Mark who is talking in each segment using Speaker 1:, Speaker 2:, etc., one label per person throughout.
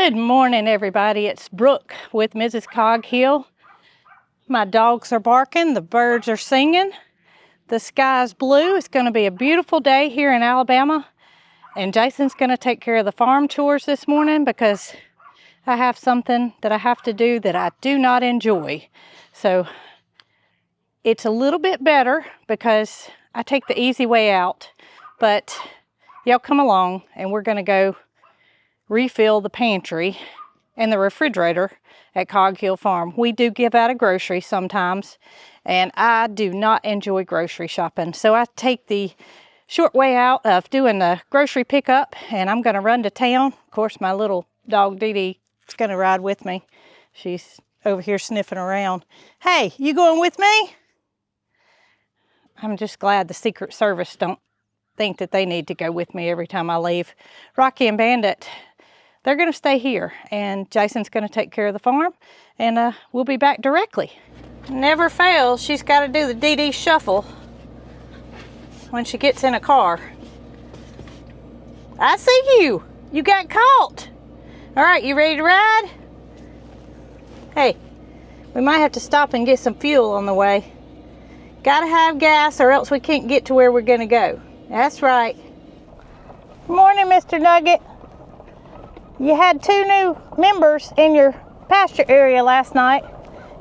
Speaker 1: Good morning, everybody. It's Brooke with Mrs. Cog Hill. My dogs are barking, the birds are singing, the sky's blue. It's going to be a beautiful day here in Alabama, and Jason's going to take care of the farm chores this morning because I have something that I have to do that I do not enjoy. So it's a little bit better because I take the easy way out, but y'all come along and we're going to go refill the pantry and the refrigerator at Cog Hill Farm. We do give out a grocery sometimes, and I do not enjoy grocery shopping. So I take the short way out of doing the grocery pickup, and I'm going to run to town. Of course, my little dog Dee Dee is going to ride with me. She's over here sniffing around. Hey, you going with me? I'm just glad the Secret Service don't think that they need to go with me every time I leave. Rocky and Bandit, they're going to stay here, and Jason's going to take care of the farm, and we'll be back directly. Never fails, she's got to do the Dee Dee shuffle when she gets in a car. I see you. You got caught. All right, you ready to ride? Hey, we might have to stop and get some fuel on the way. Got to have gas or else we can't get to where we're going to go. That's right. Good morning, Mr. Nugget. You had 2 new members in your pasture area last night.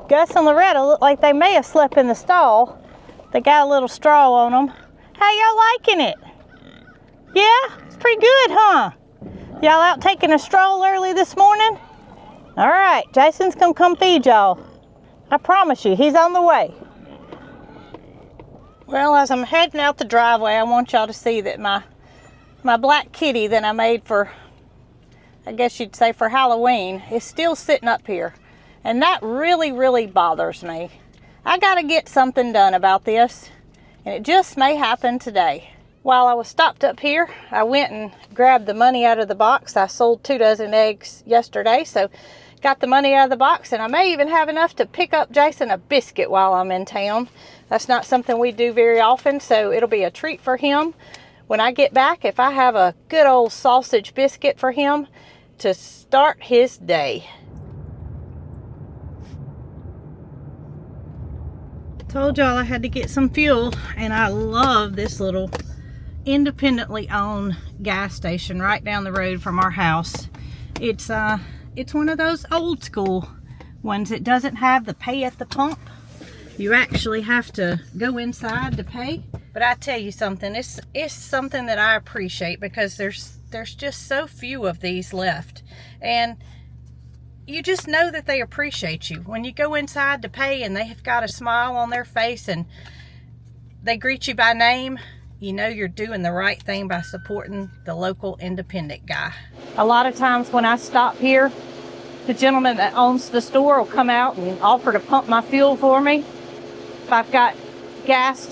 Speaker 1: Gus and Loretta look like they may have slept in the stall. They got a little straw on them. How y'all liking it? Yeah? It's pretty good, huh? Y'all out taking a stroll early this morning? All right, Jason's gonna come feed y'all. I promise you, he's on the way. Well, as I'm heading out the driveway, I want y'all to see that my black kitty that I made for, I guess you'd say for Halloween, is still sitting up here. And that really bothers me. I gotta get something done about this, and it just may happen today. While I was stopped up here, I went and grabbed the money out of the box. I sold 2 dozen eggs yesterday, so got the money out of the box, and I may even have enough to pick up Jason a biscuit while I'm in town. That's not something we do very often, so it'll be a treat for him. When I get back, if I have a good old sausage biscuit for him to start his day. Told y'all I had to get some fuel, and I love this little independently owned gas station right down the road from our house. It's one of those old school ones. It doesn't have the pay at the pump. You actually have to go inside to pay. But I tell you something, it's something that I appreciate because there's just so few of these left. And you just know that they appreciate you. When you go inside to pay and they've got a smile on their face and they greet you by name, you know you're doing the right thing by supporting the local independent guy. A lot of times when I stop here, the gentleman that owns the store will come out and offer to pump my fuel for me. If I've got gas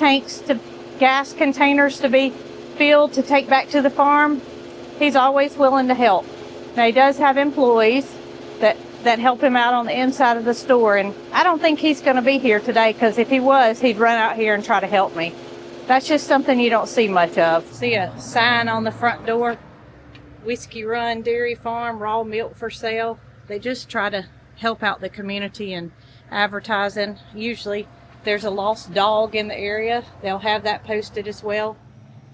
Speaker 1: containers to be filled to take back to the farm, he's always willing to help. Now, he does have employees that help him out on the inside of the store, and I don't think he's going to be here today, because if he was, he'd run out here and try to help me. That's just something you don't see much of. See a sign on the front door, Whiskey Run Dairy Farm, raw milk for sale. They just try to help out the community and advertising. Usually there's a lost dog in the area, they'll have that posted as well.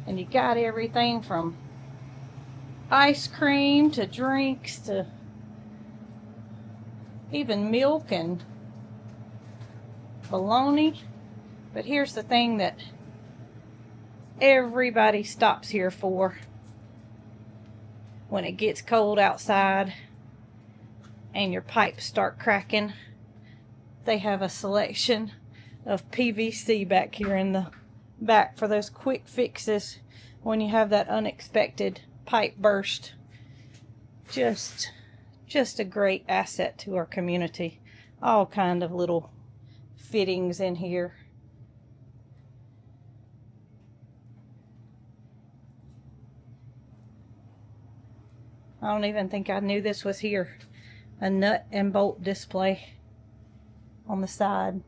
Speaker 1: And you got everything from ice cream to drinks to even milk and bologna. But here's the thing that everybody stops here for when it gets cold outside and your pipes start cracking. They have a selection of PVC back here in the back for those quick fixes when you have that unexpected pipe burst. Just a great asset to our community. All kind of little fittings in here. I don't even think I knew this was here. A nut and bolt display on the side.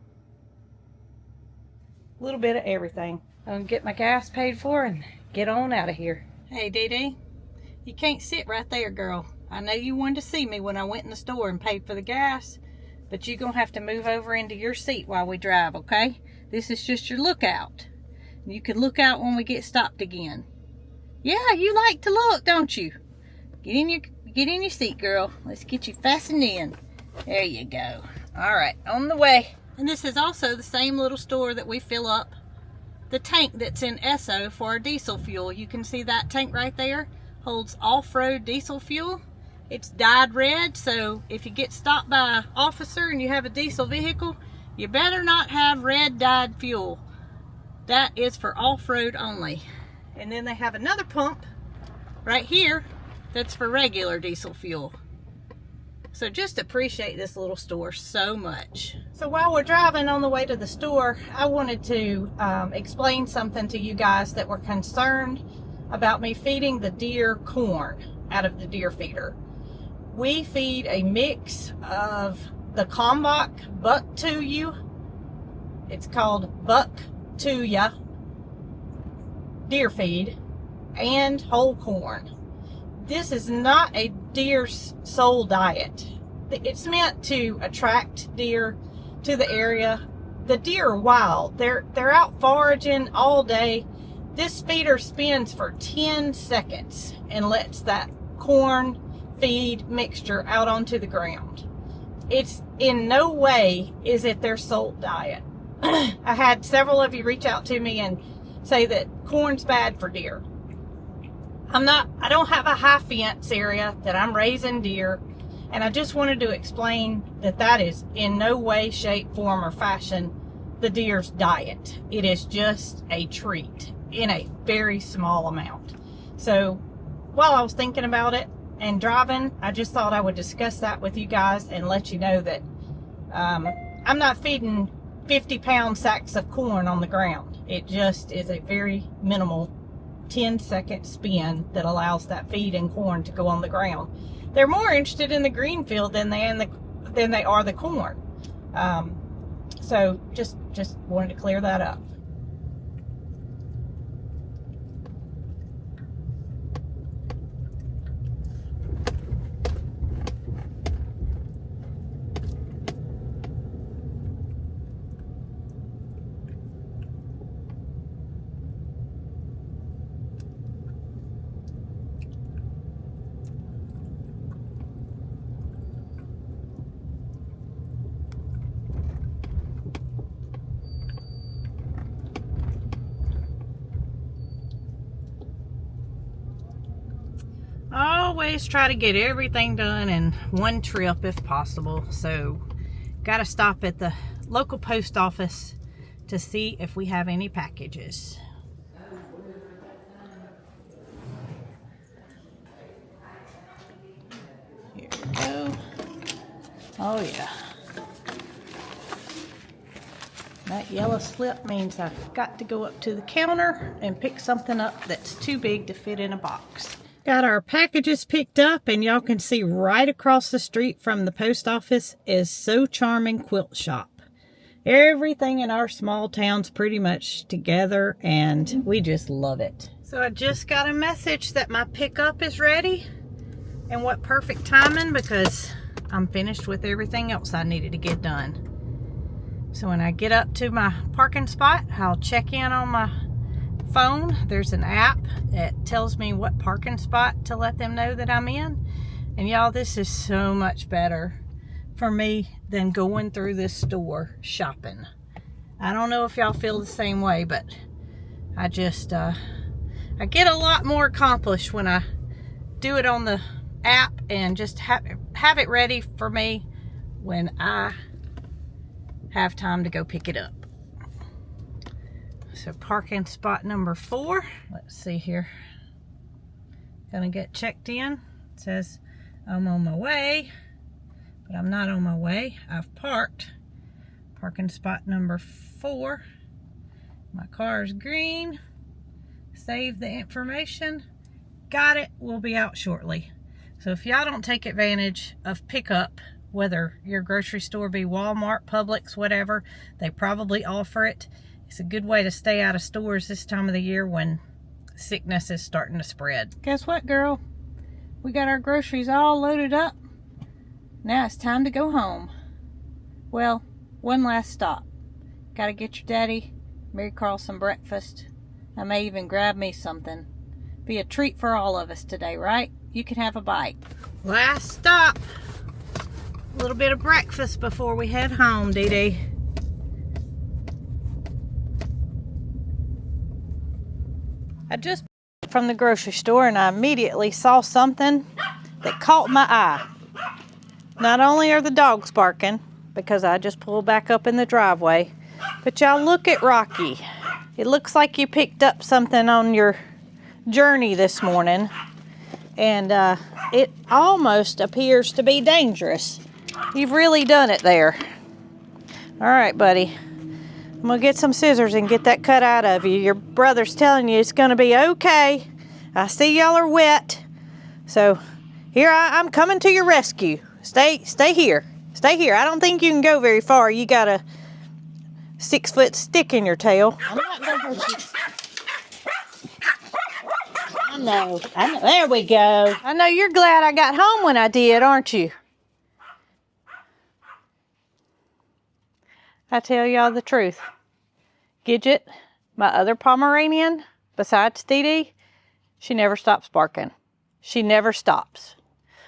Speaker 1: A little bit of everything. I'm gonna get my gas paid for and get on out of here. Hey, Dee Dee, you can't sit right there, girl. I know you wanted to see me when I went in the store and paid for the gas, but you're going to have to move over into your seat while we drive, okay? This is just your lookout. You can look out when we get stopped again. Yeah, you like to look, don't you? Get in your seat, girl. Let's get you fastened in. There you go. All right, on the way. And this is also the same little store that we fill up the tank that's in Esso for our diesel fuel. You can see that tank right there holds off-road diesel fuel. It's dyed red, so if you get stopped by an officer and you have a diesel vehicle, you better not have red dyed fuel. That is for off-road only. And then they have another pump right here that's for regular diesel fuel. So just appreciate this little store so much. So while we're driving on the way to the store, I wanted to explain something to you guys that were concerned about me feeding the deer corn out of the deer feeder. We feed a mix of the Kalmbach Buck to you. It's called Buck to ya deer feed and whole corn. This is not a deer's sole diet. It's meant to attract deer to the area. The deer are wild. They're out foraging all day. This feeder spins for 10 seconds and lets that corn feed mixture out onto the ground. It's in no way is it their sole diet. I had several of you reach out to me and say that corn's bad for deer. I don't have a high fence area that I'm raising deer, and I just wanted to explain that that is in no way, shape, form, or fashion the deer's diet. It is just a treat in a very small amount. So while I was thinking about it and driving, I just thought I would discuss that with you guys and let you know that I'm not feeding 50-pound sacks of corn on the ground. It just is a very minimal 10-second spin that allows that feed and corn to go on the ground. They're more interested in the green field than they are the corn. So just wanted to clear that up. Always try to get everything done in one trip if possible. So got to stop at the local post office to see if we have any packages. Here we go. Oh yeah. That yellow slip means I've got to go up to the counter and pick something up that's too big to fit in a box. Got our packages picked up, and y'all can see right across the street from the post office is So Charming Quilt Shop. Everything in our small town's pretty much together, and we just love it. So I just got a message that my pickup is ready, and what perfect timing, because I'm finished with everything else I needed to get done. So when I get up to my parking spot, I'll check in on my phone. There's an app that tells me what parking spot to let them know that I'm in. And y'all, this is so much better for me than going through this store shopping. I don't know if y'all feel the same way, but I just I get a lot more accomplished when I do it on the app and just have it ready for me when I have time to go pick it up. So parking spot number 4. Let's see here. Gonna get checked in. It says I'm on my way, but I'm not on my way. I've parked. Parking spot number 4. My car is green. Save the information. Got it. We'll be out shortly. So if y'all don't take advantage of pickup, whether your grocery store be Walmart, Publix, whatever, they probably offer it. It's a good way to stay out of stores this time of the year when sickness is starting to spread. Guess what, girl? We got our groceries all loaded up. Now it's time to go home. Well, one last stop. Gotta get your daddy, Mary Carl, some breakfast. I may even grab me something. Be a treat for all of us today, right? You can have a bite. Last stop. A little bit of breakfast before we head home, Dee Dee. I just from the grocery store and I immediately saw something that caught my eye. Not only are the dogs barking because I just pulled back up in the driveway, but y'all look at Rocky. It looks like you picked up something on your journey this morning, and it almost appears to be dangerous. You've really done it there. All right, buddy. I'm gonna get some scissors and get that cut out of you. Your brother's telling you it's gonna be okay. I see y'all are wet. So here I'm coming to your rescue. Stay here. Stay here. I don't think you can go very far. You got a 6-foot stick in your tail. I'm not gonna hurt you. I know. There we go. I know you're glad I got home when I did, aren't you? I tell y'all the truth. Gidget, my other Pomeranian, besides Dee Dee, she never stops barking. She never stops.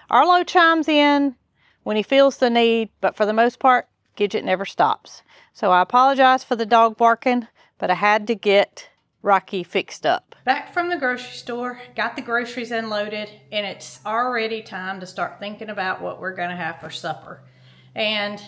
Speaker 1: Arlo chimes in when he feels the need, but for the most part, Gidget never stops. So I apologize for the dog barking, but I had to get Rocky fixed up. Back from the grocery store, got the groceries unloaded, and it's already time to start thinking about what we're gonna have for supper. And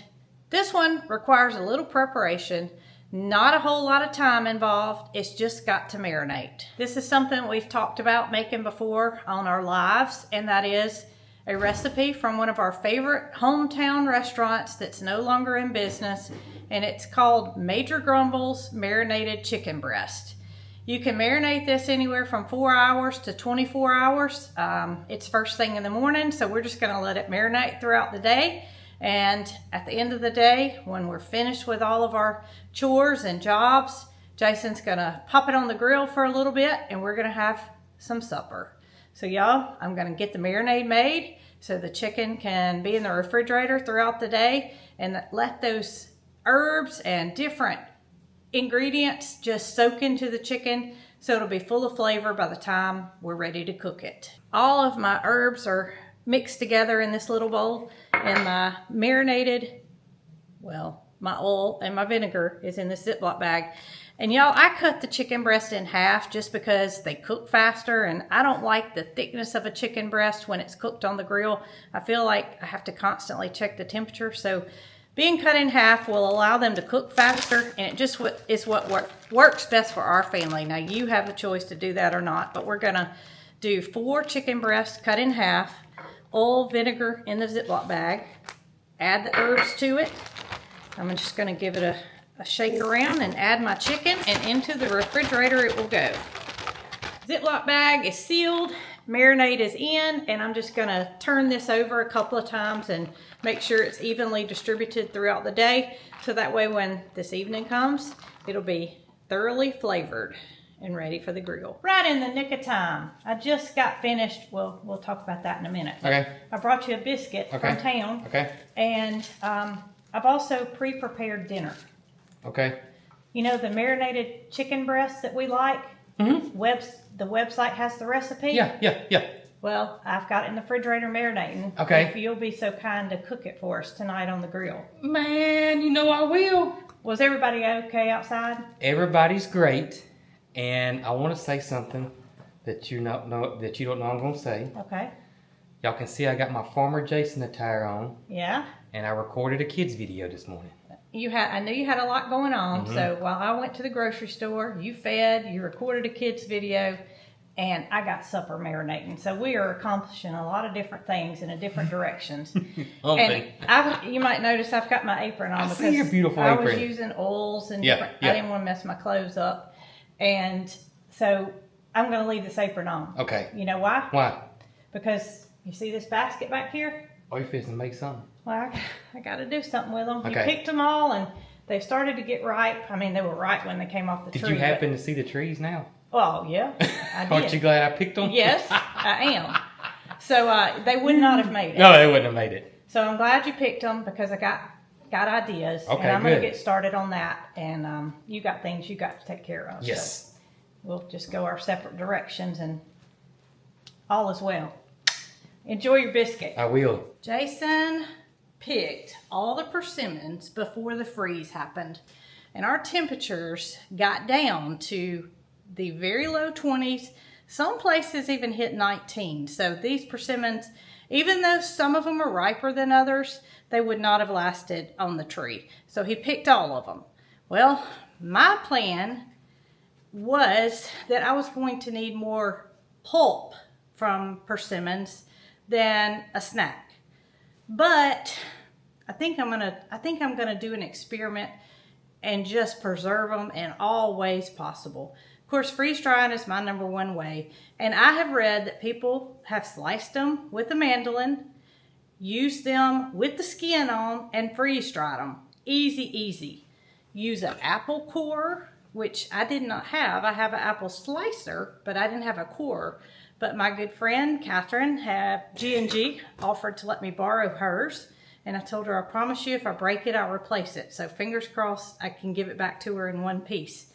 Speaker 1: this one requires a little preparation, not a whole lot of time involved. It's just got to marinate. This is something we've talked about making before on our lives, and that is a recipe from one of our favorite hometown restaurants that's no longer in business, and it's called Major Grumble's Marinated Chicken Breast. You can marinate this anywhere from 4 hours to 24 hours. It's first thing in the morning, so we're just gonna let it marinate throughout the day. And at the end of the day, when we're finished with all of our chores and jobs, Jason's gonna pop it on the grill for a little bit and we're gonna have some supper. So y'all, I'm gonna get the marinade made so the chicken can be in the refrigerator throughout the day and let those herbs and different ingredients just soak into the chicken so it'll be full of flavor by the time we're ready to cook it. All of my herbs are mixed together in this little bowl, and my marinated, well, my oil and my vinegar is in this Ziploc bag. And y'all, I cut the chicken breast in half just because they cook faster, and I don't like the thickness of a chicken breast when it's cooked on the grill. I feel like I have to constantly check the temperature, so being cut in half will allow them to cook faster, and it just is what works best for our family. Now, you have a choice to do that or not, but we're gonna do 4 chicken breasts cut in half, oil, vinegar in the Ziploc bag, add the herbs to it. I'm just gonna give it a shake around and add my chicken, and into the refrigerator it will go. Ziploc bag is sealed, marinade is in, and I'm just gonna turn this over a couple of times and make sure it's evenly distributed throughout the day, so that way when this evening comes, it'll be thoroughly flavored and ready for the grill. Right in the nick of time. I just got finished. Well, we'll talk about that in a minute. Okay. I brought you a biscuit from town. Okay. And I've also pre-prepared dinner. Okay. You know the marinated chicken breasts that we like? Mm-hmm. The website has the recipe? Yeah. Well, I've got it in the refrigerator marinating. Okay. If you'll be so kind to cook it for us tonight on the grill.
Speaker 2: Man, you know I will.
Speaker 1: Was everybody okay outside?
Speaker 2: Everybody's great. And I want to say something that you don't know I'm going to say. Okay. Y'all can see I got my Farmer Jason attire on. Yeah. And I recorded a kids video this morning.
Speaker 1: I knew you had a lot going on. Mm-hmm. So while I went to the grocery store, you fed, you recorded a kids video, and I got supper marinating. So we are accomplishing a lot of different things in different directions. And you might notice I've got my apron on because
Speaker 2: your beautiful apron.
Speaker 1: I was using oils and different. I didn't want to mess my clothes up. And so I'm going to leave this apron on. Okay. You know why? Why? Because you see this basket back here?
Speaker 2: Oh, you're fixing to make something.
Speaker 1: Well, I got to do something with them. Okay. You picked them all, and they started to get ripe. I mean, they were ripe when they came off the tree.
Speaker 2: Did you happen to see the trees now?
Speaker 1: Oh, yeah, I did.
Speaker 2: Aren't you glad I picked them?
Speaker 1: Yes, I am. So they would not have made it.
Speaker 2: No, they wouldn't have made it.
Speaker 1: So I'm glad you picked them because I got ideas.
Speaker 2: Okay,
Speaker 1: and I'm going to
Speaker 2: good.
Speaker 1: get started on that. And you got things you got to take care of.
Speaker 2: Yes.
Speaker 1: So we'll just go our separate directions and all is well. Enjoy your biscuit.
Speaker 2: I will.
Speaker 1: Jason picked all the persimmons before the freeze happened. And our temperatures got down to the very low 20s. Some places even hit 19. So these persimmons, even though some of them are riper than others, they would not have lasted on the tree. So he picked all of them. Well, my plan was that I was going to need more pulp from persimmons than a snack. But I think I'm gonna do an experiment and just preserve them in all ways possible. Of course, freeze drying is my #1 way, and I have read that people have sliced them with a mandolin, used them with the skin on, and freeze dried them. Easy, easy. Use an apple core, which I did not have. I have an apple slicer, but I didn't have a core. But my good friend Catherine at G&G offered to let me borrow hers. And I told her, I promise you, if I break it, I'll replace it. So fingers crossed, I can give it back to her in one piece.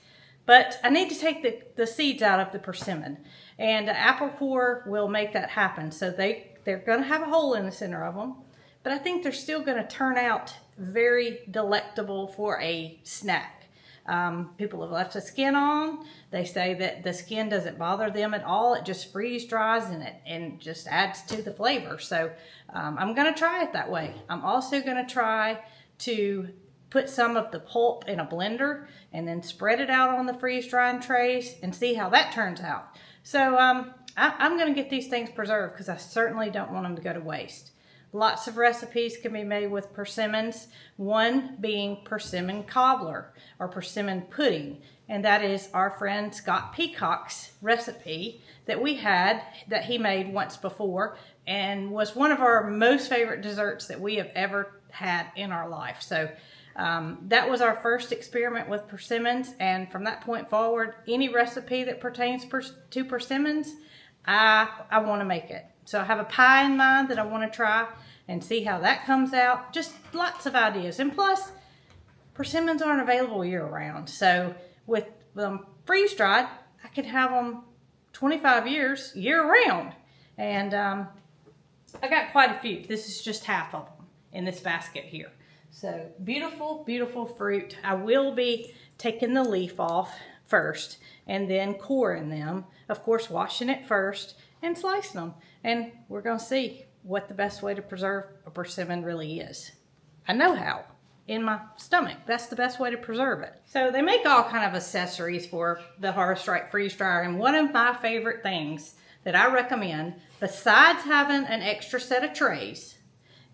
Speaker 1: But I need to take the seeds out of the persimmon. And the apple core will make that happen. So they're going to have a hole in the center of them. But I think they're still going to turn out very delectable for a snack. People have left the skin on. They say that the skin doesn't bother them at all. It just freeze dries and just adds to the flavor. So I'm going to try it that way. I'm also going to try to put some of the pulp in a blender and then spread it out on the freeze drying trays and see how that turns out. So I'm going to get these things preserved because I certainly don't want them to go to waste. Lots of recipes can be made with persimmons, one being persimmon cobbler or persimmon pudding. And that is our friend Scott Peacock's recipe that we had, that he made once before, and was one of our most favorite desserts that we have ever had in our life. So that was our first experiment with persimmons. And from that point forward, any recipe that pertains to persimmons, I want to make it. So I have a pie in mind that I want to try and see how that comes out. Just lots of ideas. And plus, persimmons aren't available year-round. So with them freeze-dried, I could have them 25 years year-round. And I got quite a few. This is just half of them in this basket here. So beautiful, beautiful fruit. I will be taking the leaf off first and then coring them. Of course, washing it first and slicing them. And we're going to see what the best way to preserve a persimmon really is. I know how. In my stomach. That's the best way to preserve it. So they make all kind of accessories for the Harvest Right freeze dryer. And one of my favorite things that I recommend, besides having an extra set of trays,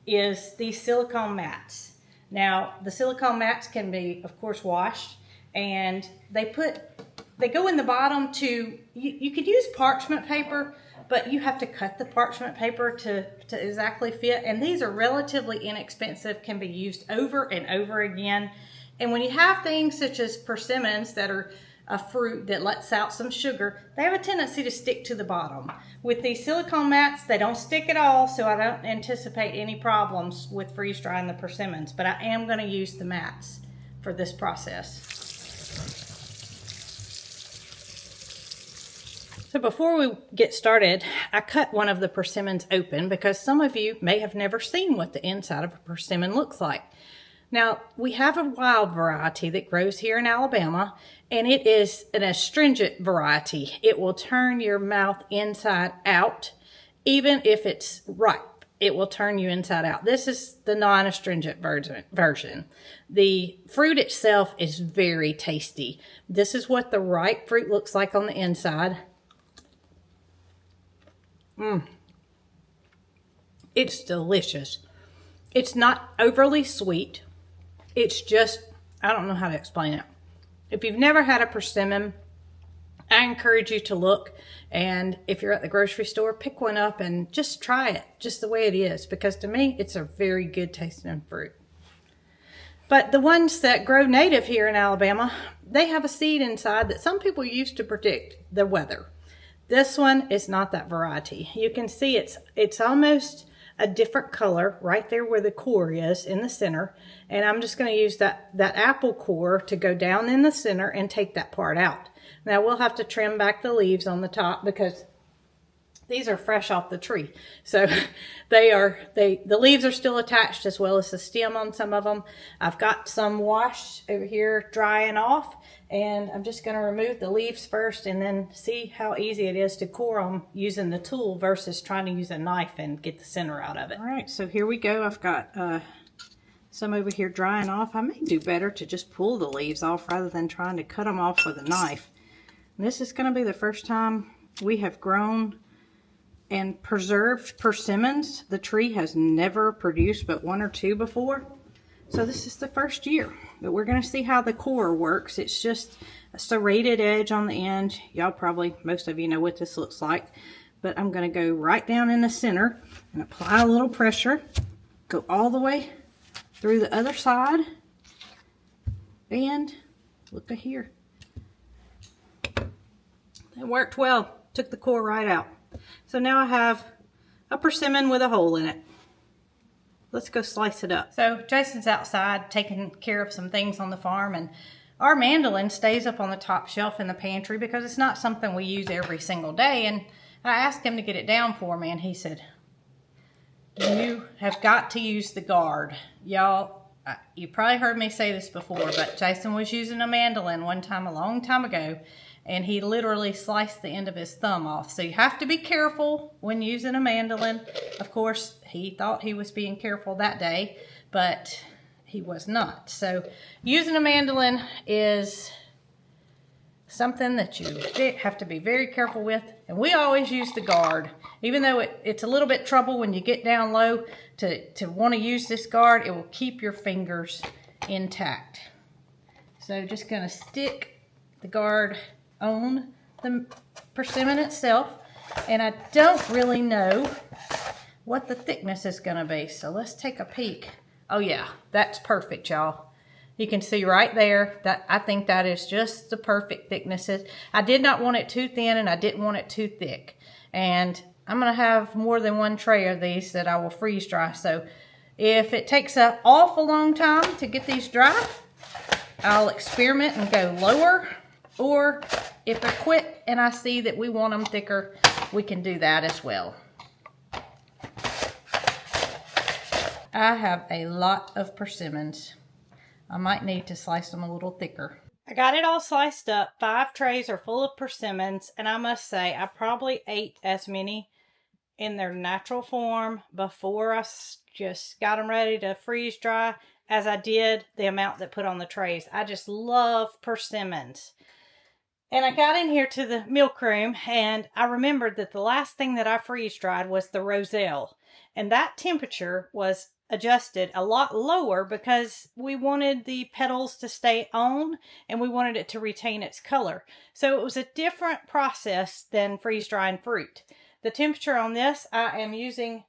Speaker 1: is these silicone mats. Now, the silicone mats can be, of course, washed. And they go in the bottom to, you could use parchment paper, but you have to cut the parchment paper to exactly fit. And these are relatively inexpensive, can be used over and over again. And when you have things such as persimmons that are a fruit that lets out some sugar, they have a tendency to stick to the bottom. With these silicone mats, they don't stick at all, so I don't anticipate any problems with freeze drying the persimmons. But I am going to use the mats for this process. So before we get started, I cut one of the persimmons open because some of you may have never seen what the inside of a persimmon looks like. Now, we have a wild variety that grows here in Alabama, and it is an astringent variety. It will turn your mouth inside out, even if it's ripe. It will turn you inside out. This is the non-astringent version. The fruit itself is very tasty. This is what the ripe fruit looks like on the inside. It's delicious. It's not overly sweet. It's just, I don't know how to explain it. If you've never had a persimmon, I encourage you to look, and if you're at the grocery store, pick one up and just try it just the way it is, because to me, it's a very good tasting fruit. But the ones that grow native here in Alabama, they have a seed inside that some people use to predict the weather. This one is not that variety. You can see it's almost a different color right there where the core is in the center. And I'm just going to use that apple core to go down in the center and take that part out. Now we'll have to trim back the leaves on the top because these are fresh off the tree. So the leaves are still attached as well as the stem on some of them. I've got some washed over here drying off, and I'm just going to remove the leaves first and then see how easy it is to core them using the tool versus trying to use a knife and get the center out of it. All right, so here we go. I've got some over here drying off. I may do better to just pull the leaves off rather than trying to cut them off with a knife. And this is going to be the first time we have grown and preserved persimmons. The tree has never produced but 1 or 2 before. So this is the first year. But we're going to see how the core works. It's just a serrated edge on the end. Y'all probably, most of you know what this looks like. But I'm going to go right down in the center and apply a little pressure. Go all the way through the other side. And look at here. It worked well. Took the core right out. So now I have a persimmon with a hole in it. Let's go slice it up. So Jason's outside taking care of some things on the farm, and our mandolin stays up on the top shelf in the pantry because it's not something we use every single day. And I asked him to get it down for me, and he said, "You have got to use the guard." Y'all, you probably heard me say this before, but Jason was using a mandolin one time a long time ago, and he literally sliced the end of his thumb off. So you have to be careful when using a mandolin. Of course, he thought he was being careful that day, but he was not. So using a mandolin is something that you have to be very careful with. And we always use the guard. Even though it's a little bit trouble when you get down low to want to use this guard, it will keep your fingers intact. So just going to stick the guard on the persimmon itself, and I don't really know what the thickness is going to be, so let's take a peek. Oh yeah, that's perfect, y'all. You can see right there that I think that is just the perfect thicknesses. I did not want it too thin and I didn't want it too thick, and I'm going to have more than one tray of these that I will freeze dry. So if it takes an awful long time to get these dry, I'll experiment and go lower. Or if they're quick and I see that we want them thicker, we can do that as well. I have a lot of persimmons. I might need to slice them a little thicker. I got it all sliced up. 5 trays are full of persimmons, and I must say I probably ate as many in their natural form before I just got them ready to freeze dry as I did the amount that put on the trays. I just love persimmons. And I got in here to the milk room, and I remembered that the last thing that I freeze dried was the roselle. And that temperature was adjusted a lot lower because we wanted the petals to stay on and we wanted it to retain its color. So it was a different process than freeze drying fruit. The temperature on this, I am using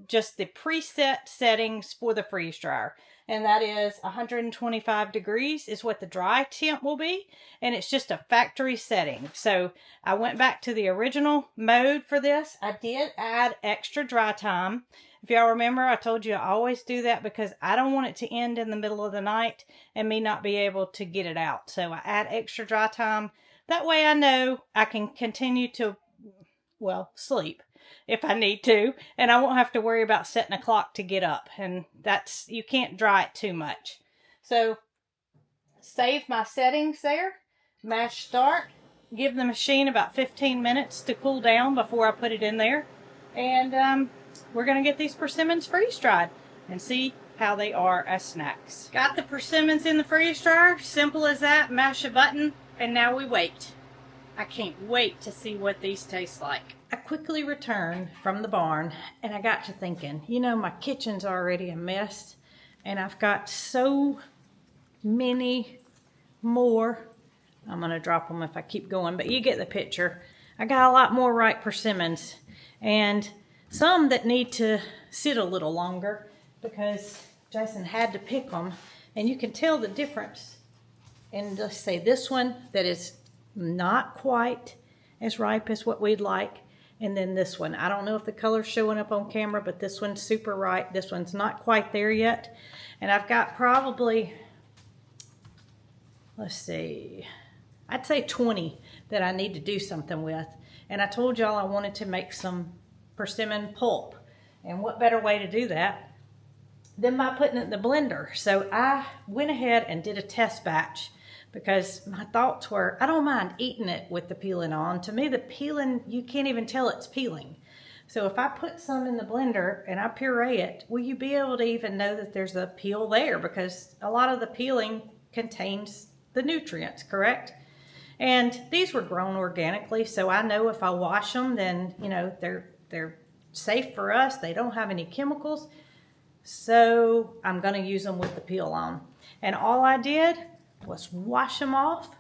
Speaker 1: just the preset settings for the freeze dryer. And that is 125 degrees is what the dry temp will be. And it's just a factory setting. So I went back to the original mode for this. I did add extra dry time. If y'all remember, I told you I always do that because I don't want it to end in the middle of the night and me not be able to get it out. So I add extra dry time. That way I know I can continue to, well, sleep if I need to, and I won't have to worry about setting a clock to get up, and you can't dry it too much. So save my settings there, mash start, give the machine about 15 minutes to cool down before I put it in there, and we're going to get these persimmons freeze dried and see how they are as snacks. Got the persimmons in the freeze dryer, simple as that, mash a button, and now we wait. I can't wait to see what these taste like. I quickly returned from the barn and I got to thinking, you know, my kitchen's already a mess and I've got so many more. I'm going to drop them if I keep going, but you get the picture. I got a lot more ripe persimmons and some that need to sit a little longer because Jason had to pick them, and you can tell the difference. And let's say this one that is not quite as ripe as what we'd like. And then this one, I don't know if the color's showing up on camera, but this one's super ripe. This one's not quite there yet. And I've got probably, let's see, I'd say 20 that I need to do something with. And I told y'all I wanted to make some persimmon pulp. And what better way to do that than by putting it in the blender? So I went ahead and did a test batch, because my thoughts were, I don't mind eating it with the peeling on. To me, the peeling, you can't even tell it's peeling. So if I put some in the blender and I puree it, will you be able to even know that there's a peel there? Because a lot of the peeling contains the nutrients, correct? And these were grown organically, so I know if I wash them, then, you know, they're safe for us. They don't have any chemicals. So I'm going to use them with the peel on. And all I did was wash them off,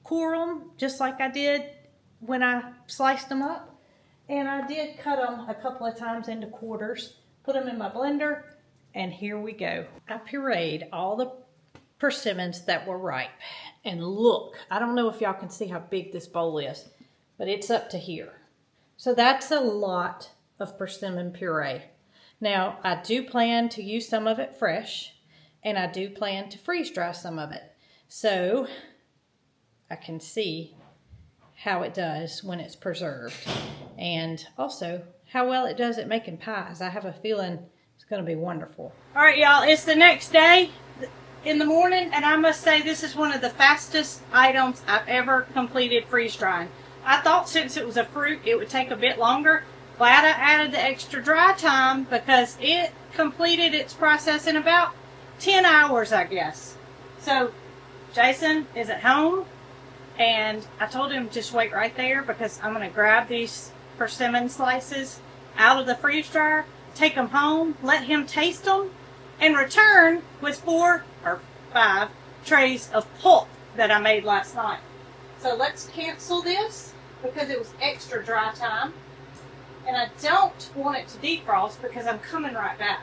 Speaker 1: core them just like I did when I sliced them up. And I did cut them a couple of times into quarters, put them in my blender, and here we go. I pureed all the persimmons that were ripe. And look, I don't know if y'all can see how big this bowl is, but it's up to here. So that's a lot of persimmon puree. Now, I do plan to use some of it fresh, and I do plan to freeze dry some of it. So I can see how it does when it's preserved, and also how well it does at making pies. I have a feeling it's going to be wonderful. All right, y'all, it's the next day in the morning, and I must say this is one of the fastest items I've ever completed freeze drying. I thought since it was a fruit, it would take a bit longer. Glad I added the extra dry time, because it completed its process in about 10 hours, I guess. So Jason is at home, and I told him just wait right there, because I'm going to grab these persimmon slices out of the freeze dryer, take them home, let him taste them, and return with 4 or 5 trays of pulp that I made last night. So let's cancel this, because it was extra dry time, and I don't want it to defrost because I'm coming right back.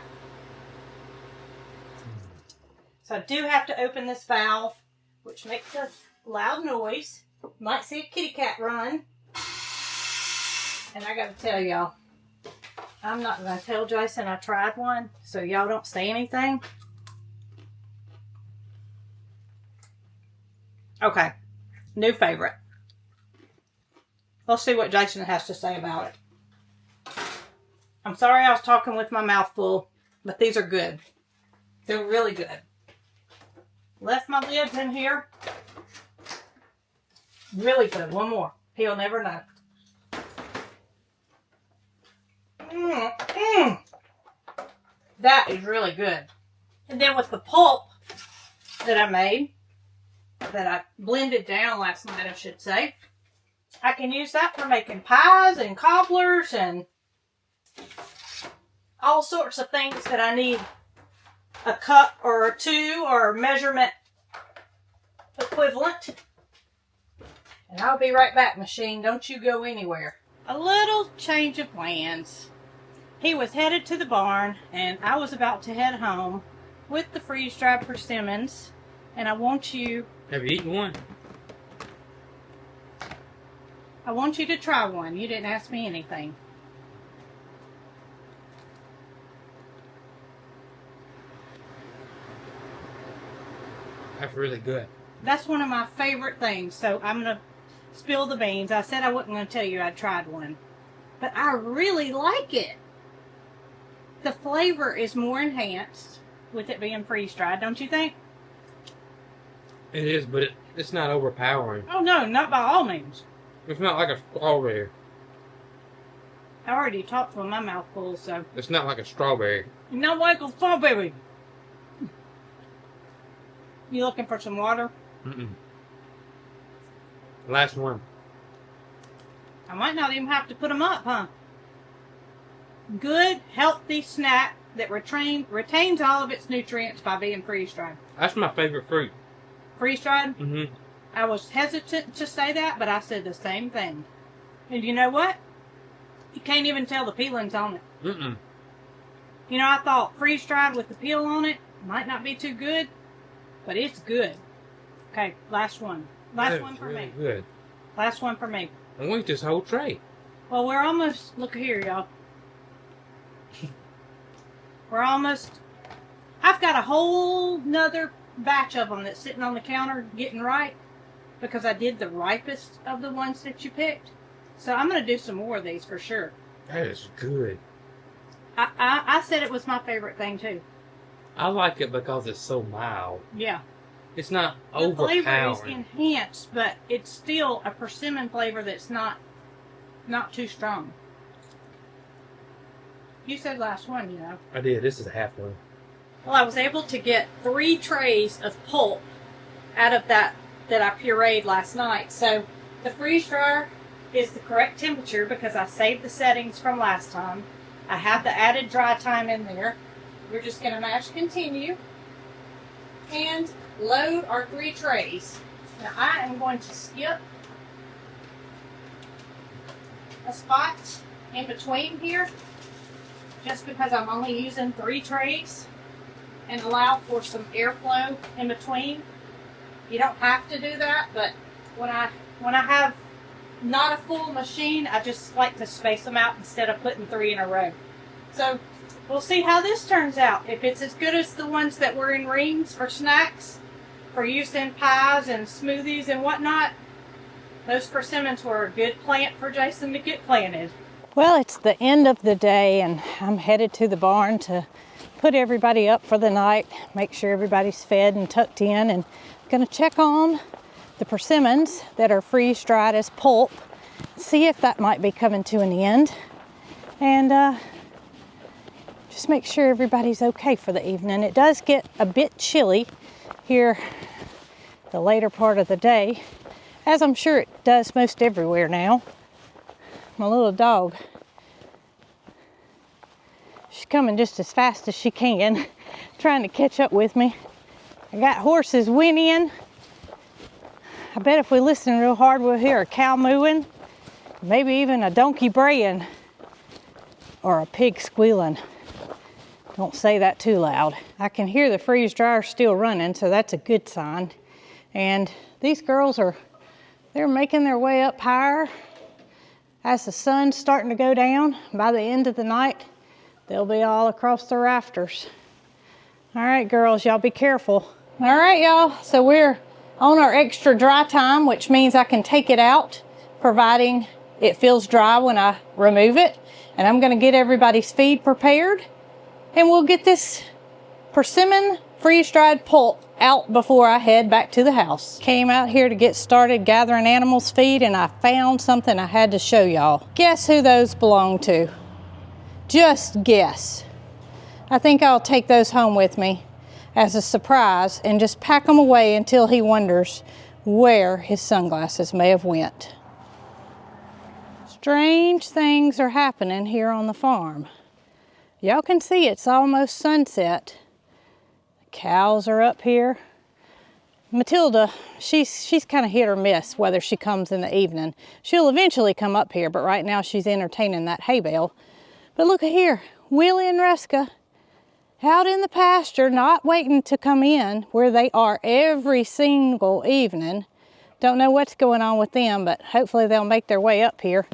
Speaker 1: So I do have to open this valve, which makes a loud noise. You might see a kitty cat run. And I gotta tell y'all, I'm not gonna tell Jason I tried one, so y'all don't say anything. Okay, new favorite. Let's see what Jason has to say about it. I'm sorry I was talking with my mouth full, but these are good. They're really good. Left my lids in here. Really good. One more. He'll never know. That is really good. And then with the pulp that I made, that I blended down last night, I should say, I can use that for making pies and cobblers and all sorts of things that I need a cup or a 2 or measurement equivalent. And I'll be right back, machine. Don't you go anywhere. A little change of plans. He was headed to the barn, and I was about to head home with the freeze-dried persimmons. And I want you...
Speaker 2: Have you eaten one?
Speaker 1: I want you to try one. You didn't ask me anything.
Speaker 2: That's really good.
Speaker 1: That's one of my favorite things. So I'm going to spill the beans. I said I wasn't going to tell you I tried one. But I really like it. The flavor is more enhanced with it being freeze-dried, don't you think?
Speaker 2: It is, but it's not overpowering.
Speaker 1: Oh, no, not by all means.
Speaker 2: It's not like a strawberry.
Speaker 1: I already talked with my mouth full, so...
Speaker 2: It's not like a strawberry.
Speaker 1: Not like a strawberry. You looking for some water?
Speaker 2: Mm-mm. Last one.
Speaker 1: I might not even have to put them up, huh? Good, healthy snack that retains all of its nutrients by being freeze-dried.
Speaker 2: That's my favorite fruit.
Speaker 1: Freeze-dried?
Speaker 2: Mm-hmm.
Speaker 1: I was hesitant to say that, but I said the same thing. And you know what? You can't even tell the peelings on it.
Speaker 2: Mm-mm.
Speaker 1: You know, I thought freeze-dried with the peel on it might not be too good, but it's good. Okay, last one. Last one for me.
Speaker 2: Good.
Speaker 1: Last one for me.
Speaker 2: I'm going to eat this whole tray.
Speaker 1: Well, we're almost, look here, y'all. We're almost, I've got a whole nother batch of them that's sitting on the counter getting ripe because I did the ripest of the ones that you picked. So I'm going to do some more of these for sure.
Speaker 2: That is good.
Speaker 1: I said it was my favorite thing too.
Speaker 2: I like it because it's so mild.
Speaker 1: Yeah.
Speaker 2: It's not
Speaker 1: overpowering. The flavor is enhanced, but it's still a persimmon flavor that's not too strong. You said last one, you know.
Speaker 2: I did. This is a half one.
Speaker 1: Well, I was able to get 3 trays of pulp out of that I pureed last night. So the freeze dryer is the correct temperature because I saved the settings from last time. I have the added dry time in there. We're just going to mash continue and load our 3 trays. Now I am going to skip a spot in between here just because I'm only using 3 trays and allow for some airflow in between. You don't have to do that, but when I have not a full machine, I just like to space them out instead of putting 3 in a row. So we'll see how this turns out. If it's as good as the ones that were in rings for snacks, for use in pies and smoothies and whatnot, those persimmons were a good plant for Jason to get planted. Well, it's the end of the day and I'm headed to the barn to put everybody up for the night, make sure everybody's fed and tucked in, and gonna check on the persimmons that are freeze dried as pulp, see if that might be coming to an end, and just make sure everybody's okay for the evening. It does get a bit chilly here the later part of the day, as I'm sure it does most everywhere now. My little dog, she's coming just as fast as she can, trying to catch up with me. I got horses whinnying. I bet if we listen real hard, we'll hear a cow mooing, maybe even a donkey braying, or a pig squealing. Don't say that too loud. I can hear the freeze dryer still running, so that's a good sign. And these girls they're making their way up higher. As the sun's starting to go down, by the end of the night, they'll be all across the rafters. All right, girls, y'all be careful. All right, y'all, so we're on our extra dry time, which means I can take it out, providing it feels dry when I remove it. And I'm gonna get everybody's feed prepared, and we'll get this persimmon freeze-dried pulp out before I head back to the house. Came out here to get started gathering animals' feed, and I found something I had to show y'all. Guess who those belong to? Just guess. I think I'll take those home with me as a surprise and just pack them away until he wonders where his sunglasses may have went. Strange things are happening here on the farm. Y'all can see it's almost sunset. The cows are up here. Matilda, she's kind of hit or miss whether she comes in the evening. She'll eventually come up here, but right now she's entertaining that hay bale. But look at here, Willie and Reska out in the pasture, not waiting to come in where they are every single evening. Don't know what's going on with them, but hopefully they'll make their way up here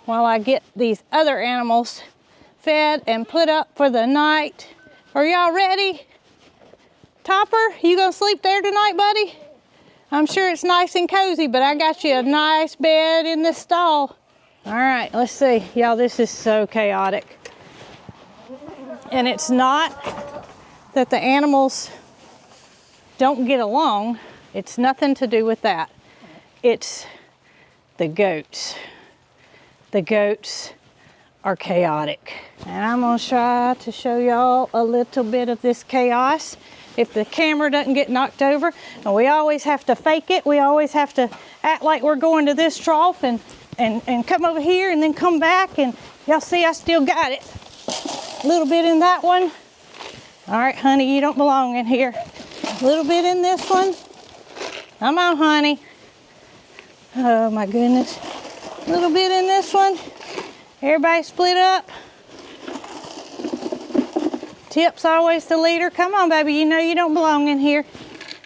Speaker 1: while I get these other animals fed and put up for the night. Are y'all ready? Topper, you gonna sleep there tonight, buddy? I'm sure it's nice and cozy, but I got you a nice bed in this stall. All right, let's see. Y'all, this is so chaotic. And it's not that the animals don't get along. It's nothing to do with that. It's the goats. The goats are chaotic. And I'm gonna try to show y'all a little bit of this chaos if the camera doesn't get knocked over. And we always have to fake it. We always have to act like we're going to this trough and come over here and then come back. And y'all see I still got it. A little bit in that one. All right, honey, you don't belong in here. A little bit in this one. Come on, honey. Oh my goodness. A little bit in this one. Everybody split up. Tip's always the leader. Come on, baby, you know you don't belong in here.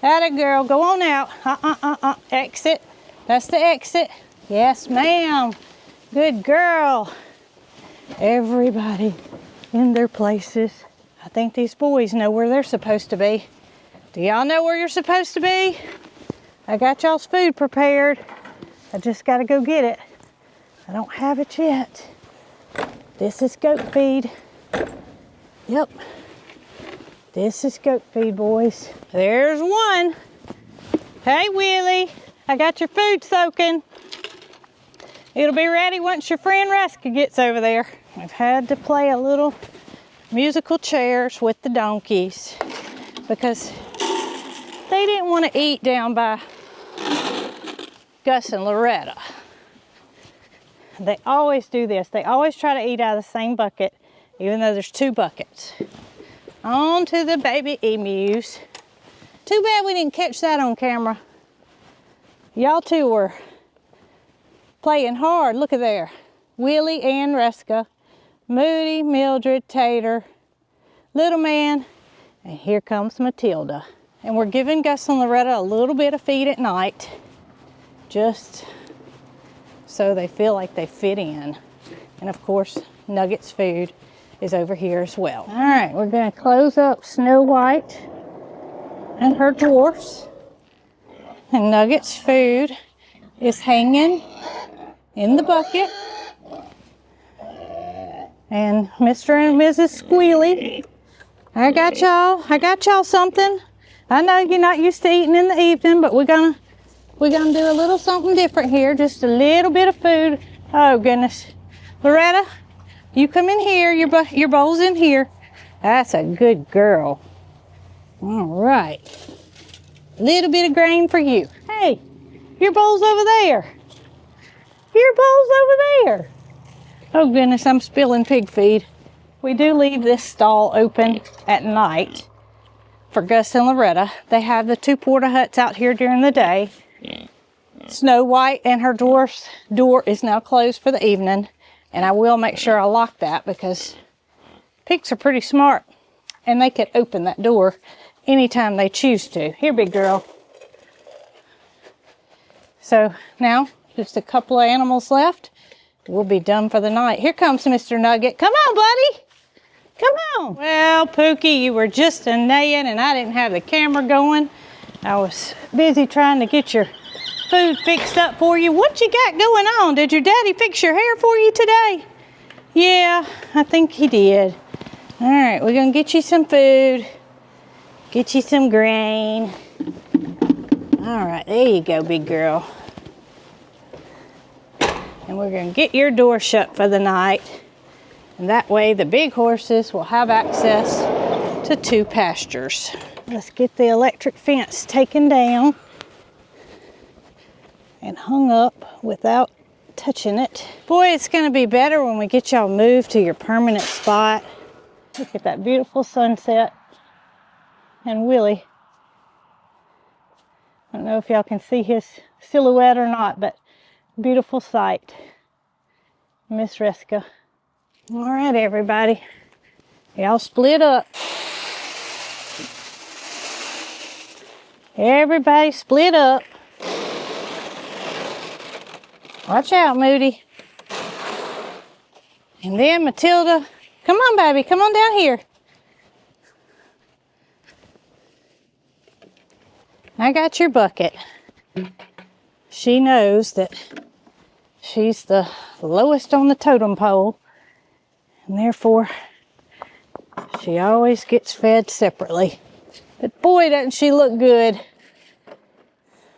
Speaker 1: Atta girl, go on out. Exit. That's the exit. Yes, ma'am. Good girl. Everybody in their places. I think these boys know where they're supposed to be. Do y'all know where you're supposed to be? I got y'all's food prepared. I just gotta go get it. I don't have it yet. This is goat feed. Yep. This is goat feed, boys. There's one. Hey, Willie. I got your food soaking. It'll be ready once your friend Raska gets over there. We've had to play a little musical chairs with the donkeys because they didn't want to eat down by Gus and Loretta. They always do this. They always try to eat out of the same bucket, even though there's 2 buckets. On to the baby emus. Too bad we didn't catch that on camera. Y'all two were playing hard. Look at there. Willie and Reska, Moody, Mildred, Tater, Little Man, and here comes Matilda. And we're giving Gus and Loretta a little bit of feed at night, just so they feel like they fit in. And of course, Nugget's food is over here as well. All right, we're gonna close up Snow White and her dwarfs. And Nugget's food is hanging in the bucket. And Mr. and Mrs. Squealy, I got y'all something. I know you're not used to eating in the evening, but we're gonna do a little something different here. Just a little bit of food. Oh goodness. Loretta, you come in here, your bowl's in here. That's a good girl. All right. Little bit of grain for you. Hey, your bowl's over there. Your bowl's over there. Oh goodness, I'm spilling pig feed. We do leave this stall open at night for Gus and Loretta. They have the 2 porta huts out here during the day. Snow White and her dwarf's door is now closed for the evening, and I will make sure I lock that because pigs are pretty smart and they can open that door anytime they choose to. Here, big girl. So now just a couple of animals left. We'll be done for the night. Here comes Mr. Nugget. Come on, buddy. Come on. Well, Pookie, you were just a neighing and I didn't have the camera going. I was busy trying to get your food fixed up for you. What you got going on? Did your daddy fix your hair for you today? Yeah, I think he did. All right, we're gonna get you some food. Get you some grain. All right, there you go, big girl. And we're gonna get your door shut for the night. And that way the big horses will have access to 2 pastures. Let's get the electric fence taken down and hung up without touching it. Boy, it's gonna be better when we get y'all moved to your permanent spot. Look at that beautiful sunset. And Willie, I don't know if y'all can see his silhouette or not, but beautiful sight. Miss Reska. All right, everybody. Y'all split up. Everybody split up. Watch out, Moody. And then Matilda, come on, baby, come on down here. I got your bucket. She knows that she's the lowest on the totem pole, and therefore she always gets fed separately. But boy, doesn't she look good.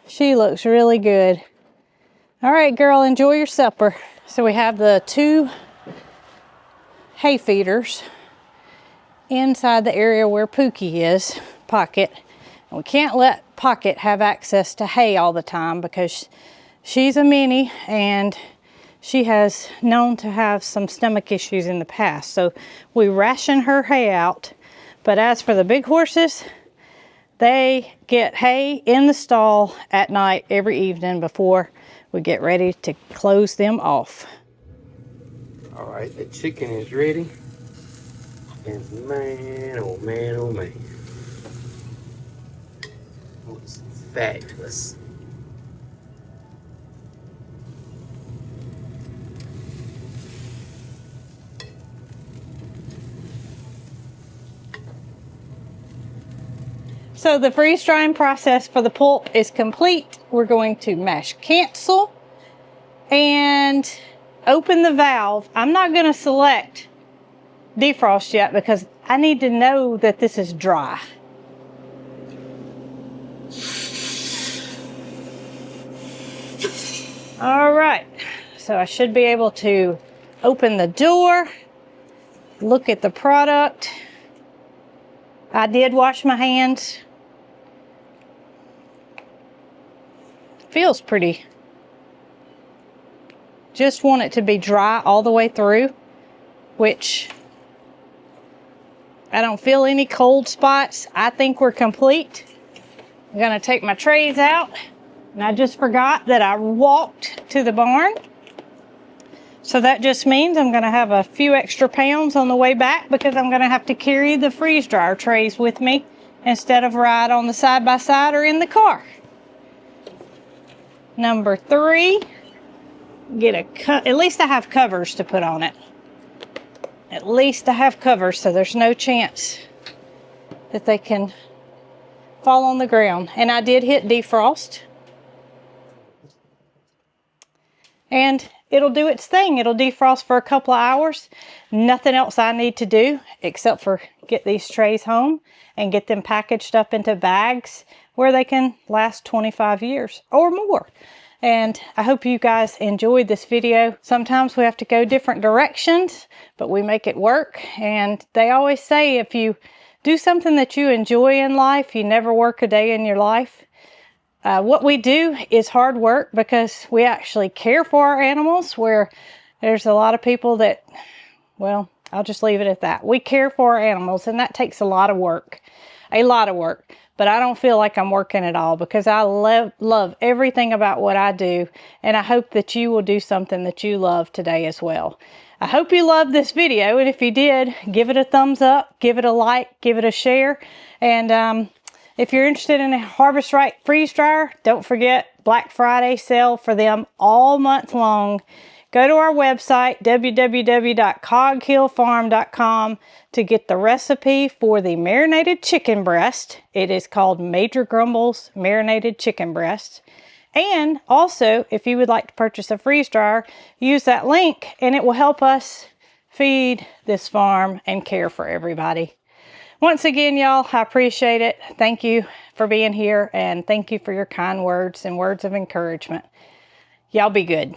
Speaker 1: She looks really good. All right, girl, enjoy your supper. So we have the 2 hay feeders inside the area where Pookie is, Pocket. And we can't let Pocket have access to hay all the time because she's a mini and she has known to have some stomach issues in the past. So we ration her hay out. But as for the big horses, they get hay in the stall at night every evening before we get ready to close them off.
Speaker 2: All right, the chicken is ready. And man, oh man, oh man. It's fabulous.
Speaker 1: So the freeze drying process for the pulp is complete. We're going to mash cancel and open the valve. I'm not going to select defrost yet because I need to know that this is dry. All right, so I should be able to open the door, look at the product. I did wash my hands. Feels pretty. Just want it to be dry all the way through, which I don't feel any cold spots. I think we're complete. I'm gonna take my trays out, and I just forgot that I walked to the barn. So that just means I'm gonna have a few extra pounds on the way back because I'm gonna have to carry the freeze dryer trays with me instead of ride on the side-by-side or in the car. Number 3, at least I have covers to put on it. At least I have covers so there's no chance that they can fall on the ground. And I did hit defrost. And it'll do its thing. It'll defrost for a couple of hours. Nothing else I need to do except for get these trays home and get them packaged up into bags where they can last 25 years or more. And I hope you guys enjoyed this video. Sometimes we have to go different directions, but we make it work. And they always say if you do something that you enjoy in life, you never work a day in your life. What we do is hard work because we actually care for our animals, where there's a lot of people that, well, I'll just leave it at that. We care for our animals, and that takes a lot of work. But I don't feel like I'm working at all because I love everything about what I do, and I hope that you will do something that you love today as well. I hope you loved this video, and if you did, give it a thumbs up, give it a like, give it a share, and if you're interested in a Harvest Right freeze dryer, don't forget Black Friday sale for them all month long. Go to our website, www.coghillfarm.com, to get the recipe for the marinated chicken breast. It is called Major Grumble's Marinated Chicken Breast. And also, if you would like to purchase a freeze dryer, use that link and it will help us feed this farm and care for everybody. Once again, y'all, I appreciate it. Thank you for being here, and thank you for your kind words and words of encouragement. Y'all be good.